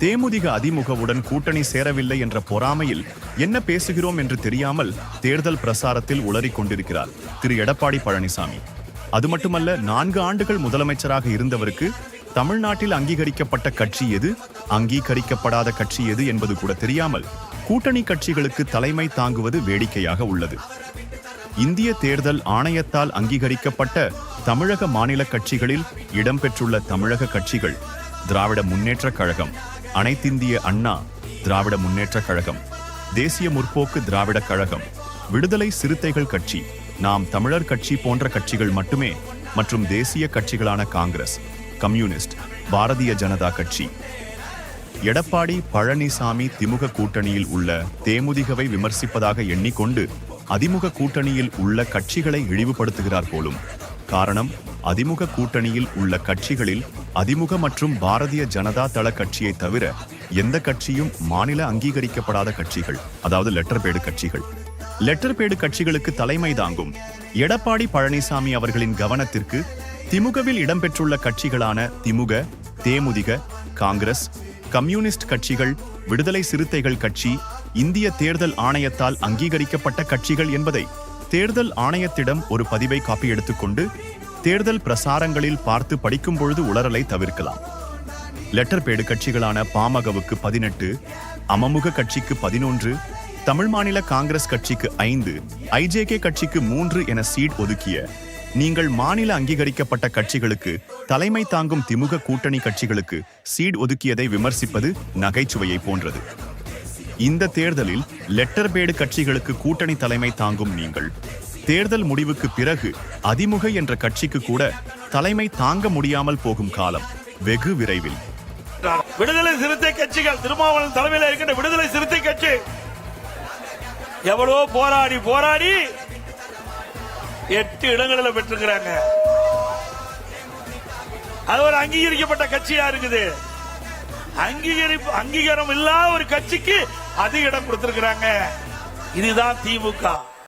தேமுதிக அதிமுகவுடன் கூட்டணி சேரவில்லை என்ற பொறாமையில் என்ன பேசுகிறோம் என்று தெரியாமல் தேர்தல் பிரசாரத்தில் உளறிக் கொண்டிருக்கிறார் திரு எடப்பாடி பழனிசாமி. அது மட்டுமல்ல, 4 ஆண்டுகள் முதலமைச்சராக இருந்தவருக்கு தமிழ்நாட்டில் அங்கீகரிக்கப்பட்ட கட்சி எது, அங்கீகரிக்கப்படாத கட்சி எது என்பது கூட தெரியாமல் கூட்டணி கட்சிகளுக்கு தலைமை தாங்குவது வேடிக்கையாக உள்ளது. இந்திய தேர்தல் ஆணையத்தால் அங்கீகரிக்கப்பட்ட தமிழக மாநில கட்சிகளில் இடம்பெற்றுள்ள தமிழக கட்சிகள் திராவிட முன்னேற்றக் கழகம், அனைத்திந்திய அண்ணா திராவிட முன்னேற்றக் கழகம், தேசிய முற்போக்கு திராவிட கழகம், விடுதலை சிறுத்தைகள் கட்சி, நாம் தமிழர் கட்சி போன்ற கட்சிகள் மட்டுமே மற்றும் தேசிய கட்சிகளான காங்கிரஸ், கம்யூனிஸ்ட், பாரதிய ஜனதா கட்சி. எடப்பாடி பழனிசாமி திமுக கூட்டணியில் உள்ள தேமுதிகவை விமர்சிப்பதாக எண்ணிக்கொண்டு அதிமுக கூட்டணியில் உள்ள கட்சிகளை இழிவுபடுத்துகிறார் போலும். காரணம், அதிமுக கூட்டணியில் உள்ள கட்சிகளில் அதிமுக மற்றும் பாரதிய ஜனதா தள கட்சியை தவிர எந்த கட்சியும் மாநில அங்கீகரிக்கப்படாத கட்சிகள், அதாவது லெட்டர் பேடு கட்சிகள். லெட்டர் பேடு கட்சிகளுக்கு தலைமை தாங்கும் எடப்பாடி பழனிசாமி அவர்களின் கவனத்திற்கு திமுகவில் இடம்பெற்றுள்ள கட்சிகளான திமுக, தேமுதிக, காங்கிரஸ், கம்யூனிஸ்ட் கட்சிகள், விடுதலை சிறுத்தைகள் கட்சி இந்திய தேர்தல் ஆணையத்தால் அங்கீகரிக்கப்பட்ட கட்சிகள் என்பதை தேர்தல் ஆணையத்திடம் ஒரு பதிவை காப்பி எடுத்துக்கொண்டு தேர்தல் பிரசாரங்களில் பார்த்து படிக்கும் பொழுது உளறலை தவிர்க்கலாம். லெட்டர் பேடு கட்சிகளான பாமகவுக்கு 18, அமமுக கட்சிக்கு 11, தமிழ் மாநில காங்கிரஸ் கட்சிக்கு 5, ஐஜேகே கட்சிக்கு 3 என சீட் ஒதுக்கிய நீங்கள் மாநில அங்கீகரிக்கப்பட்ட கட்சிகளுக்கு தலைமை தாங்கும் திமுக கூட்டணி கட்சிகளுக்கு சீட் ஒதுக்கியதை விமர்சிப்பது நகைச்சுவையை போன்றது. இந்த தேர்தலில் லெட்டர் பேடு கட்சிகளுக்கு கூட்டணி தலைமை தாங்கும் நீங்கள் தேர்தல் முடிவுக்கு பிறகு அதிமுக என்ற கட்சிக்கு கூட தலைமை தாங்க முடியாமல் போகும் காலம் வெகு விரைவில். விடுதலை சிறுத்தை கட்சிகள், திருமாவளவன் தலைமையில் இருக்கின்ற விடுதலை சிறுத்தை கட்சி எவ்வளோ போராடி 8 இடங்களில் பெற்றிருக்கிறாங்க. அது ஒரு அங்கீகரிக்கப்பட்ட கட்சியா இருக்குது. அங்கீகாரம் இல்லாத ஒரு கட்சிக்கு அதிக இடம் கொடுத்திருக்கிறாங்க. இதுதான் திமுக.